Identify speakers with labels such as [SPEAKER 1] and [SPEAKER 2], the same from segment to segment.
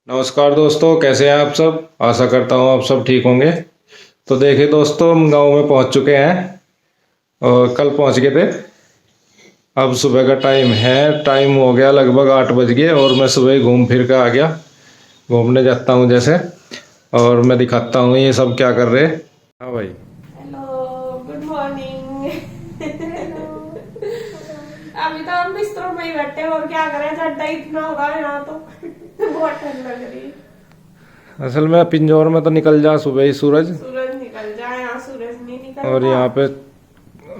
[SPEAKER 1] नमस्कार दोस्तों, कैसे हैं आप सब। आशा करता हूँ आप सब ठीक होंगे। तो देखिए दोस्तों, हम गांव में पहुंच चुके हैं और कल पहुंच गए थे। अब सुबह का टाइम है, टाइम हो गया लगभग 8 बज गए और मैं सुबह ही घूम फिर कर आ गया। घूमने जाता हूँ जैसे, और मैं दिखाता हूँ ये सब क्या कर रहे। हाँ भाई,
[SPEAKER 2] हेलो, गुड मॉर्निंग। अभी तो हम बिस्तरों में ही बैठे हैं और क्या करें, ठंडा इतना हो रहा है यहाँ तो। बहुत ठंड लग रही है।
[SPEAKER 1] असल में पिंजौर में तो निकल जा सुबह ही सूरज,
[SPEAKER 2] सूरज निकल जाए, यहाँ सूरज नहीं निकलता।
[SPEAKER 1] और यहाँ पे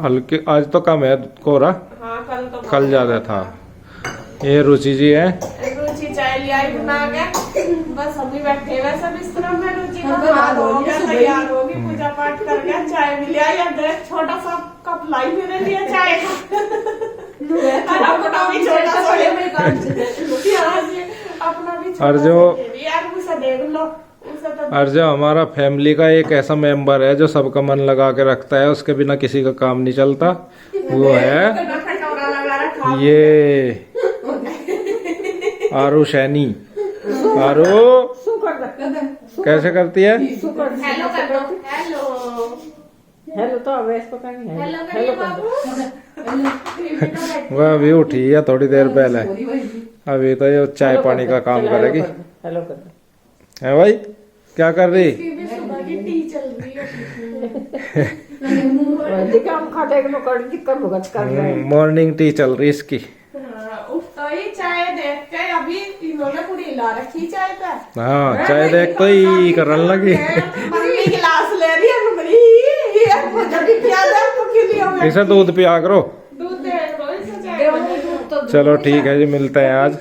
[SPEAKER 1] हल्के आज तो कम है कोहरा।
[SPEAKER 2] हाँ, कल तो
[SPEAKER 1] कल ज्यादा था। ये रुचि जी है।
[SPEAKER 2] रुचि चाय लिया बना के, बस अभी बैठे हुए सब बिस्तरों में। रुचि का हाथ हो गया, तैयार होगी, पूजा पाठ कर गया, चाय भी लिया। या छोटा सा कप लाई मेरे लिए चाय का। अपना भी छोटा सा अपना भी
[SPEAKER 1] और जो
[SPEAKER 2] यार उसे देख लो, उसे तो
[SPEAKER 1] और जो हमारा फैमिली का एक ऐसा मेंबर है जो सबका मन लगा के रखता है, उसके बिना किसी का काम नहीं चलता, वो है
[SPEAKER 2] कटोरा लगा रखा।
[SPEAKER 1] ये आरू सैनी। आरू कैसे करती है?
[SPEAKER 2] हेलो कर दो, हेलो
[SPEAKER 3] हेलो तो अब ऐसा पता नहीं है।
[SPEAKER 2] हेलो करिए बाबू।
[SPEAKER 1] वह अभी उठी है थोड़ी देर पहले, अभी तो ये चाय पानी का काम करेगी।
[SPEAKER 3] हेलो कर दो।
[SPEAKER 1] है भाई, क्या कर रही?
[SPEAKER 2] भी सुबह की टी चल रही है।
[SPEAKER 3] देखा हम खाते के कर दिक्कत भुगत कर रहे हैं।
[SPEAKER 1] मॉर्निंग टी चल रही इसकी।
[SPEAKER 2] उठता ही चाय देख के अभी इन्होंने पूरी हिला रखी चाय पे।
[SPEAKER 1] हाँ, चाय देख तो ही करने लगी।
[SPEAKER 2] मम्मी गिलास ले रही है, मम्मी ये मुझे भी पिया दे, आपको क्यों लिया मैं?
[SPEAKER 1] इसे दूध पिया करो।
[SPEAKER 2] दूध दे दो इसे चाय।
[SPEAKER 1] चलो ठीक है जी, मिलते हैं आज।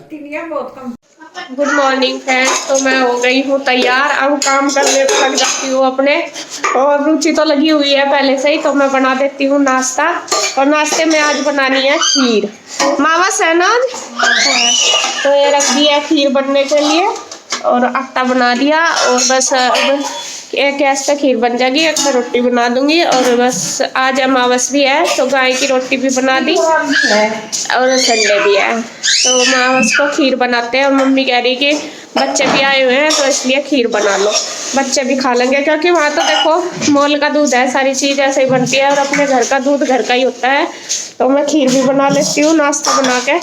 [SPEAKER 3] बहुत कम।
[SPEAKER 2] Good morning friends. तो मैं हो गई हूँ तैयार, अब काम करने पे लग जाती हूँ अपने। और रुचि तो लगी हुई है पहले से ही, तो मैं बना देती हूँ नाश्ता। और नाश्ते में आज बनानी है खीर। मावस है ना आज, तो ये रख दिया है खीर बनने के लिए और आटा बना दिया। और बस अब एक गैस पे खीर बन जाएगी, एक पे रोटी बना दूंगी। और बस आज अमावस भी है तो गाय की रोटी भी बना दी और संडे भी है, तो अमावस को खीर बनाते हैं। और मम्मी कह रही कि बच्चे भी आए हुए हैं तो इसलिए खीर बना लो, बच्चे भी खा लेंगे। क्योंकि वहाँ तो देखो मोल का दूध है, सारी चीज़ ऐसे ही बनती है और अपने घर का दूध घर का ही होता है। तो मैं खीर भी बना लेती हूँ, नाश्ता बना के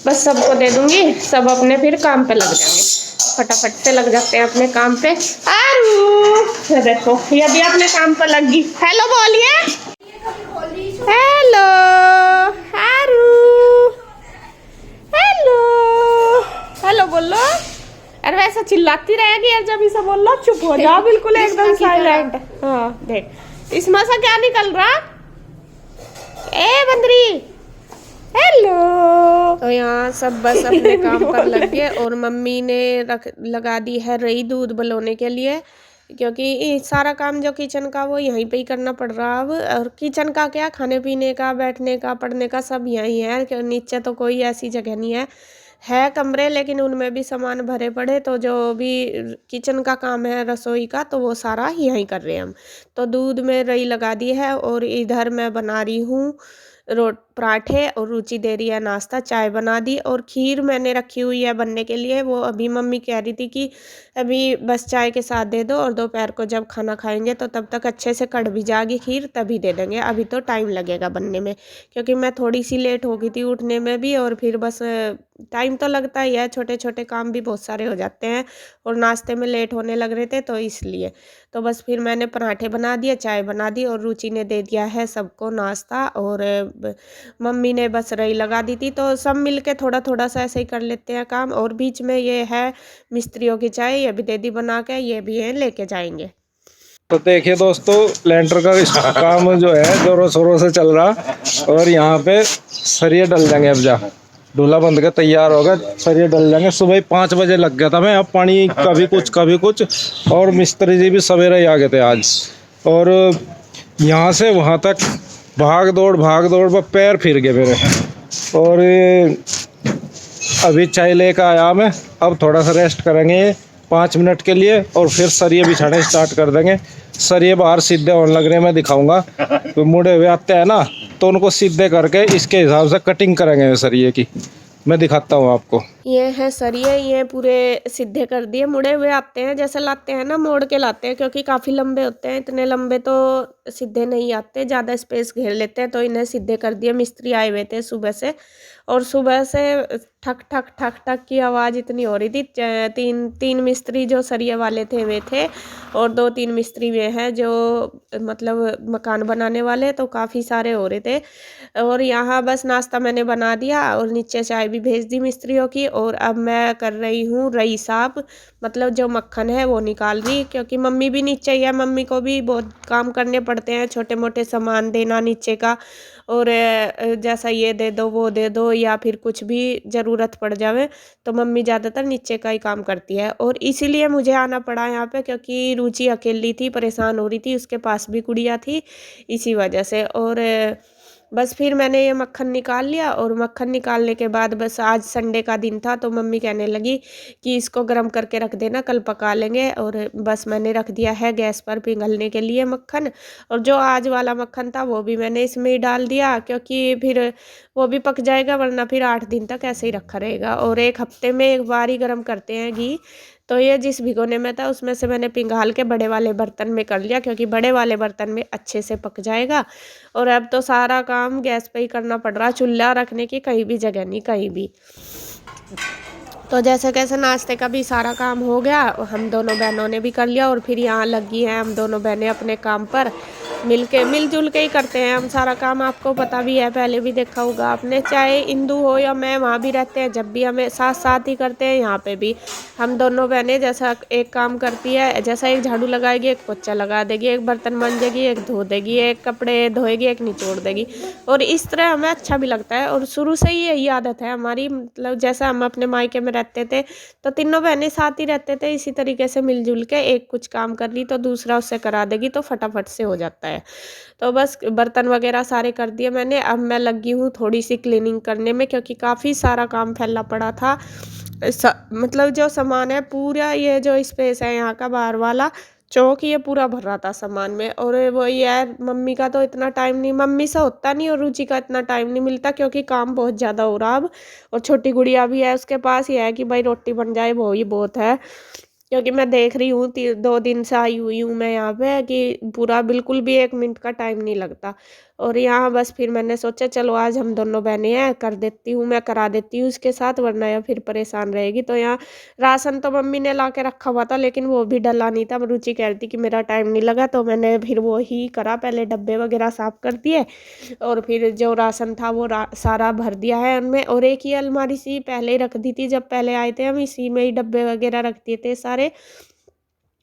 [SPEAKER 2] बस सबको दे दूंगी। सब अपने फिर काम पे लग जाएंगे, फटाफट से लग जाते हैं अपने काम पे। आरू देखो, ये भी अपने काम पर लग गई। हेलो बोलिए, हेलो आरू, हेलो हेलो बोलो। अरे वैसा चिल्लाती रहेगी यार, जब इसे बोल लो चुप हो जाओ, बिल्कुल एकदम साइलेंट। हाँ देख इसमें से क्या निकल रहा, ए बंदरी, हेलो। तो यहाँ सब बस अपने काम पर लग गए और मम्मी ने लगा दी है रई दूध बलोने के लिए, क्योंकि सारा काम जो किचन का वो यहीं पे ही करना पड़ रहा अब। और किचन का क्या, खाने पीने का, बैठने का, पढ़ने का सब यहीं है, क्योंकि नीचे तो कोई ऐसी जगह नहीं है कमरे, लेकिन उनमें भी सामान भरे पड़े। तो जो भी किचन का काम है रसोई का, तो वो सारा यहीं कर रहे हैं हम। तो दूध में रई लगा दी है और इधर मैं बना रही हूँ पराठे और रुचि दे रही है नाश्ता। चाय बना दी और खीर मैंने रखी हुई है बनने के लिए। वो अभी मम्मी कह रही थी कि अभी बस चाय के साथ दे दो और दोपहर को जब खाना खाएंगे तो तब तक अच्छे से कढ़ भी जाएगी खीर, तभी दे देंगे। अभी तो टाइम लगेगा बनने में, क्योंकि मैं थोड़ी सी लेट हो गई थी उठने में भी, और फिर बस टाइम तो लगता ही है, छोटे छोटे काम भी बहुत सारे हो जाते हैं और नाश्ते में लेट होने लग रहे थे तो इसलिए। तो बस फिर मैंने पराठे बना दिए, चाय बना दी और रुचि ने दे दिया है सबको नाश्ता। और मम्मी ने बस रई लगा दी थी, तो सब मिलके थोड़ा थोड़ा सा ऐसे ही कर लेते हैं काम। और बीच में ये है मिस्त्रियों की चाय, ये भी दे दी बना के, ये भी है लेके जाएंगे।
[SPEAKER 1] तो देखिए दोस्तों, लेंटर का काम जो है जोरों शोरों से चल रहा और यहाँ पे सरिये डल जाएंगे। अब जा डूला बंद के तैयार होगा, सरिये डल जाएंगे। सुबह 5 बजे लग गया था मैं, अब पानी कभी कुछ और मिस्त्री जी भी सवेरे ही आ गए थे आज। और यहाँ से वहाँ तक भाग दौड़ पैर फिर गए मेरे। और अभी चाय लेकर आया मैं, अब थोड़ा सा रेस्ट करेंगे 5 मिनट के लिए और फिर सरिये बिछाने स्टार्ट कर देंगे। सरिये बाहर सीधे होने लग रहे हैं, मैं दिखाऊंगा। तो मुड़े हुए आते हैं ना, तो उनको सीधे करके इसके हिसाब से कटिंग करेंगे सरिये की। मैं दिखाता हूँ आपको।
[SPEAKER 2] ये है सरिये, ये पूरे सीधे कर दिए, मुड़े हुए आते हैं जैसे लाते हैं ना, मोड़ के लाते हैं क्योंकि काफ़ी लंबे होते हैं, इतने लंबे तो सीधे नहीं आते, ज़्यादा स्पेस घेर लेते हैं, तो इन्हें सीधे कर दिए। मिस्त्री आए हुए थे सुबह से, और सुबह से ठक ठक ठक ठक की आवाज़ इतनी हो रही थी। तीन मिस्त्री जो सरिये वाले थे वे थे, और 2-3 मिस्त्री वे हैं जो मतलब मकान बनाने वाले, तो काफ़ी सारे हो रहे थे। और यहाँ बस नाश्ता मैंने बना दिया और नीचे चाय भी भेज दी मिस्त्रियों की, और अब मैं कर रही हूँ रई साफ, मतलब जो मक्खन है वो निकाल रही, क्योंकि मम्मी भी नीचे ही है, मम्मी को भी बहुत काम करने पड़ते हैं, छोटे मोटे सामान देना नीचे का, और जैसा ये दे दो वो दे दो, या फिर कुछ भी ज़रूरत पड़ जावे तो मम्मी ज़्यादातर नीचे का ही काम करती है। और इसीलिए मुझे आना पड़ा यहाँ पे, क्योंकि रुचि अकेली थी, परेशान हो रही थी, उसके पास भी गुड़िया थी, इसी वजह से। और बस फिर मैंने ये मक्खन निकाल लिया, और मक्खन निकालने के बाद बस आज संडे का दिन था, तो मम्मी कहने लगी कि इसको गर्म करके रख देना, कल पका लेंगे। और बस मैंने रख दिया है गैस पर पिघलने के लिए मक्खन, और जो आज वाला मक्खन था वो भी मैंने इसमें ही डाल दिया, क्योंकि फिर वो भी पक जाएगा, वरना फिर 8 दिन तक ऐसे ही रखा रहेगा। और 1 हफ्ते में 1 बार ही गर्म करते हैं घी, तो ये जिस भिगोने में था उसमें से मैंने पिघाल के बड़े वाले बर्तन में कर लिया, क्योंकि बड़े वाले बर्तन में अच्छे से पक जाएगा। और अब तो सारा काम गैस पे ही करना पड़ रहा, चूल्हा रखने की कहीं भी जगह नहीं, कहीं भी। तो जैसे कैसे नाश्ते का भी सारा काम हो गया, हम दोनों बहनों ने भी कर लिया, और फिर यहाँ लगी हैं हम दोनों बहनें अपने काम पर, मिलजुल के ही करते हैं हम सारा काम। आपको पता भी है, पहले भी देखा होगा आपने, चाहे इंदू हो या मैं, वहाँ भी रहते हैं, जब भी हमें साथ साथ ही करते हैं। यहाँ पे भी हम दोनों बहनें जैसा एक काम करती है, जैसा एक झाड़ू लगाएगी, एक पोछा लगा देगी, एक बर्तन मांजेगी, एक धो देगी, एक कपड़े धोएगी, एक निचोड़ देगी, और इस तरह हमें अच्छा भी लगता है। और शुरू से ही यही आदत है हमारी, मतलब जैसा हम अपने मायके में रहते थे तो तीनों बहनें साथ ही रहते थे, इसी तरीके से मिलजुल के एक कुछ काम कर ली तो दूसरा उससे करा देगी, तो फटाफट से हो जाता है। तो बस बर्तन वगैरह सारे कर दिए मैंने। अब मैं लगी हूँ थोड़ी सी क्लीनिंग करने में, क्योंकि काफ़ी सारा काम फैला पड़ा था। मतलब जो सामान है पूरा, ये जो स्पेस है यहाँ का बाहर वाला चौक, ये पूरा भर रहा था सामान में। और वो यार मम्मी का तो इतना टाइम नहीं, मम्मी से होता नहीं, और रुचि का इतना टाइम नहीं मिलता, क्योंकि काम बहुत ज़्यादा हो रहा अब। और छोटी गुड़िया भी है उसके पास, ही है कि भाई रोटी बन जाए वो ही बहुत है, क्योंकि मैं देख रही हूँ 2 दिन से आई हुई हूँ मैं यहाँ पे, कि पूरा बिल्कुल भी 1 मिनट का टाइम नहीं लगता। और यहाँ बस फिर मैंने सोचा चलो आज हम दोनों बहनें हैं, कर देती हूँ, मैं करा देती हूँ उसके साथ, वरना या फिर परेशान रहेगी। तो यहाँ राशन तो मम्मी ने ला के रखा हुआ था, लेकिन वो भी डला नहीं था। रुचि कह रही थी कि मेरा टाइम नहीं लगा, तो मैंने फिर वो ही करा, पहले डब्बे वगैरह साफ कर दिए, और फिर जो राशन था वो सारा भर दिया है उनमें। और एक ही अलमारी सी पहले ही रख दी थी, जब पहले आए थे हम इसी में ही डब्बे वगैरह रख दिए थे सारे।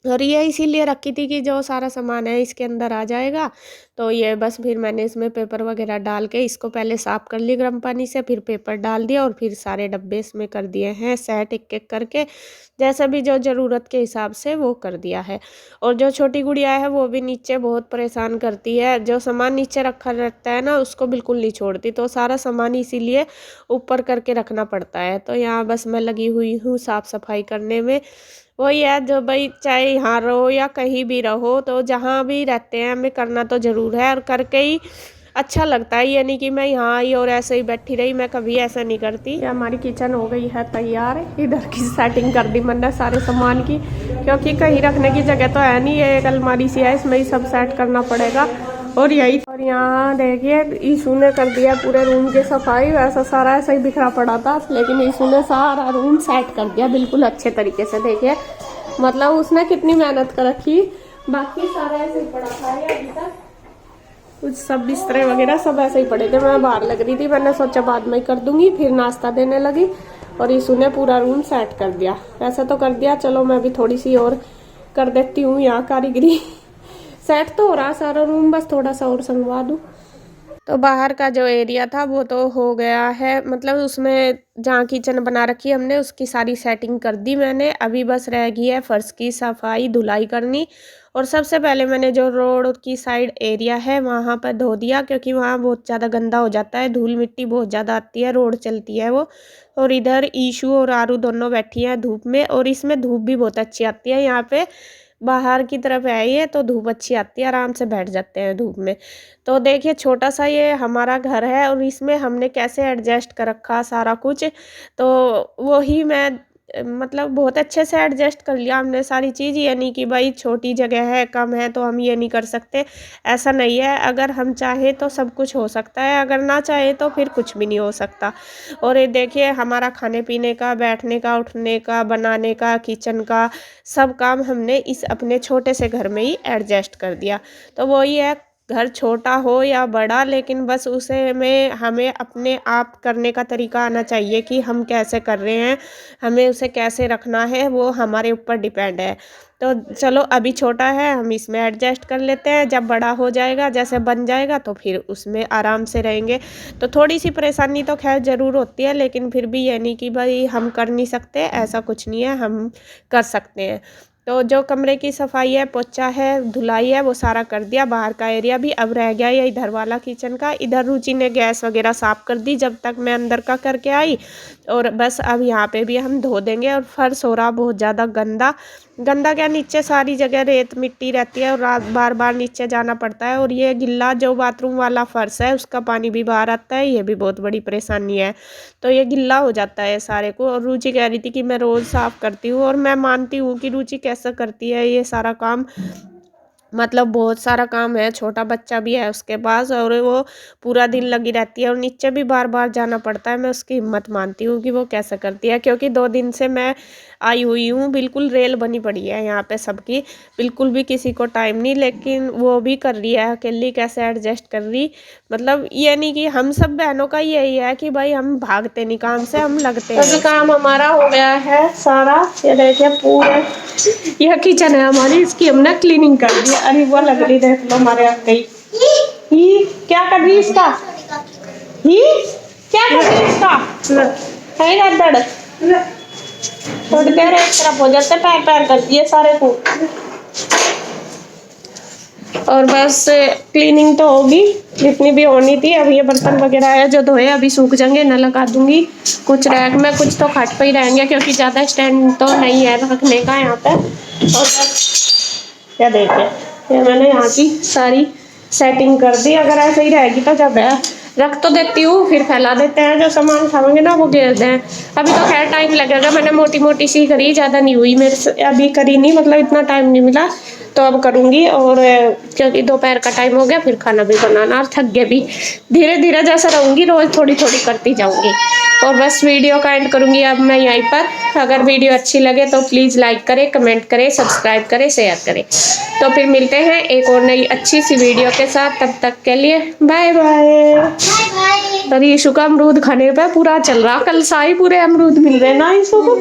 [SPEAKER 2] और ये इसीलिए रखी थी कि जो सारा सामान है इसके अंदर आ जाएगा। तो ये बस फिर मैंने इसमें पेपर वगैरह डाल के इसको पहले साफ़ कर ली गर्म पानी से, फिर पेपर डाल दिया, और फिर सारे डब्बे इसमें कर दिए हैं सेट एक एक करके, जैसा भी जो ज़रूरत के हिसाब से वो कर दिया है। और जो छोटी गुड़िया है वो भी नीचे बहुत परेशान करती है, जो सामान नीचे रखा रहता है ना उसको बिल्कुल नहीं छोड़ती, तो सारा सामान इसीलिए ऊपर करके रखना पड़ता है। तो यहाँ बस मैं लगी हुई हूँ साफ़ सफाई करने में। वही है जो भाई, चाहे यहाँ रहो या कहीं भी रहो, तो जहाँ भी रहते हैं हमें करना तो ज़रूर है, और करके ही अच्छा लगता है। ये नहीं कि मैं यहाँ आई और ऐसे ही बैठी रही, मैं कभी ऐसा नहीं करती। ये हमारी किचन हो गई है तैयार, इधर की सेटिंग कर दी मैंने सारे सामान की, क्योंकि कहीं रखने की जगह तो है नहीं, ये एक अलमारी सी है, इसमें ही सब सेट करना पड़ेगा। और यही, और यहाँ देखिए ईशू ने कर दिया पूरे रूम की सफाई, वैसा सारा ऐसा ही बिखरा पड़ा था, लेकिन ईशू ने सारा रूम सेट कर दिया बिल्कुल अच्छे तरीके से। देखिए मतलब उसने कितनी मेहनत कर रखी, बाकी सारा ऐसे ही पड़ा था ये अभी तक, कुछ सब बिस्तरे वगैरह सब ऐसे ही पड़े थे। मैं बाहर लग रही थी, मैंने सोचा बाद में कर दूंगी, फिर नाश्ता देने लगी, और ईशू ने पूरा रूम सेट कर दिया। वैसे तो कर दिया, चलो मैं भी थोड़ी सी और कर देती हूँ यहाँ कारीगरी। सेट तो हो रहा सारा रूम, बस थोड़ा सा और संगवा दूँ। तो बाहर का जो एरिया था वो तो हो गया है, मतलब उसमें जहाँ किचन बना रखी है हमने उसकी सारी सेटिंग कर दी मैंने। अभी बस रह गई है फर्श की सफाई धुलाई करनी। और सबसे पहले मैंने जो रोड की साइड एरिया है वहाँ पर धो दिया, क्योंकि वहाँ बहुत ज़्यादा गंदा हो जाता है, धूल मिट्टी बहुत ज़्यादा आती है, रोड चलती है वो। और इधर ईशू और आरू दोनों बैठी हैं धूप में, और इसमें धूप भी बहुत अच्छी आती है यहाँ पे, बाहर की तरफ है ये, तो धूप अच्छी आती है, आराम से बैठ जाते हैं धूप में। तो देखिए छोटा सा ये हमारा घर है और इसमें हमने कैसे एडजस्ट कर रखा सारा कुछ, तो वही मैं मतलब बहुत अच्छे से एडजस्ट कर लिया हमने सारी चीज़। ये नहीं कि भाई छोटी जगह है, कम है तो हम ये नहीं कर सकते, ऐसा नहीं है। अगर हम चाहें तो सब कुछ हो सकता है, अगर ना चाहे तो फिर कुछ भी नहीं हो सकता। और ये देखिए हमारा खाने पीने का, बैठने का, उठने का, बनाने का, किचन का सब काम हमने इस अपने छोटे से घर में ही एडजस्ट कर दिया। तो वही है, घर छोटा हो या बड़ा, लेकिन बस उसे में हमें अपने आप करने का तरीका आना चाहिए कि हम कैसे कर रहे हैं, हमें उसे कैसे रखना है, वो हमारे ऊपर डिपेंड है। तो चलो अभी छोटा है, हम इसमें एडजस्ट कर लेते हैं, जब बड़ा हो जाएगा, जैसे बन जाएगा तो फिर उसमें आराम से रहेंगे। तो थोड़ी सी परेशानी तो खैर ज़रूर होती है, लेकिन फिर भी ये नहीं कि भाई हम कर नहीं सकते, ऐसा कुछ नहीं है, हम कर सकते हैं। तो जो कमरे की सफाई है, पोछा है, धुलाई है, वो सारा कर दिया। बाहर का एरिया भी अब रह गया, या इधर वाला किचन का। इधर रुचि ने गैस वगैरह साफ़ कर दी जब तक मैं अंदर का करके आई, और बस अब यहाँ पे भी हम धो देंगे। और फर्श हो रहा बहुत ज़्यादा गंदा, गंदा क्या, नीचे सारी जगह रेत मिट्टी रहती है और रात बार बार नीचे जाना पड़ता है। और ये गिल्ला जो बाथरूम वाला फर्श है उसका पानी भी बाहर आता है, ये भी बहुत बड़ी परेशानी है। तो ये गिल्ला हो जाता है सारे को। और रुचि कह रही थी कि मैं रोज़ साफ़ करती हूँ, और मैं मानती हूँ कि रुचि कैसे करती है ये सारा काम, मतलब बहुत सारा काम है, छोटा बच्चा भी है उसके पास, और वो पूरा दिन लगी रहती है और नीचे भी बार बार जाना पड़ता है। मैं उसकी हिम्मत मानती हूँ कि वो कैसे करती है, क्योंकि 2 दिन से मैं आई हुई हूँ, बिल्कुल रेल बनी पड़ी है यहाँ पे सबकी, बिल्कुल भी किसी को टाइम नहीं, लेकिन वो भी कर रही है अकेली, कैसे एडजस्ट कर रही। मतलब ये नहीं कि हम सब बहनों का यही है कि भाई हम भागते नहीं काम से, हम लगते हैं। अभी काम हमारा हो गया है सारा, ये देखिए पूरे, यह किचन है हमारी, इसकी हमने क्लीनिंग कर दी। अरे वो लग रही, देख लो हमारे यहाँ गई ही, क्या कर रही इसका ही, क्या कर रही इसका है ना दड़, थोड़ी देर एक तरफ हो जाते, पैर पैर कर दिए सारे को। और बस क्लीनिंग तो होगी जितनी भी होनी थी। अब ये बर्तन वगैरह है जो धोए अभी सूख जाएंगे, न लगा दूंगी। कुछ रैक में कुछ तो खट पे ही रहेंगे, क्योंकि ज़्यादा स्टैंड तो नहीं है रखने का यहाँ पे। और बस क्या देखिए, ये मैंने यहाँ की सारी सेटिंग कर दी। अगर ऐसे ही रहेगी तो जब है रख तो देती हूँ, फिर फैला देते हैं, जो सामान खाएंगे ना वो घेर दें। अभी तो खैर टाइम लगेगा, मैंने मोटी मोटी सी करी, ज़्यादा नहीं हुई मेरे से, अभी करी नहीं, मतलब इतना टाइम नहीं मिला, तो अब करूँगी। और क्योंकि दोपहर का टाइम हो गया, फिर खाना भी बनाना, और थक गए भी, धीरे धीरे जैसा रहूँगी रोज़ थोड़ी थोड़ी करती जाऊँगी। और बस वीडियो का एंड करूँगी अब मैं यहीं पर। अगर वीडियो अच्छी लगे तो प्लीज़ लाइक करें, कमेंट करें, सब्सक्राइब करें, शेयर करें। तो फिर मिलते हैं एक और नई अच्छी सी वीडियो के साथ, तब तक के लिए बाय बाय। और यीशु का अमरूद खाने पे पूरा चल रहा, कल साई पूरे अमरूद मिल रहे ना यीशु को।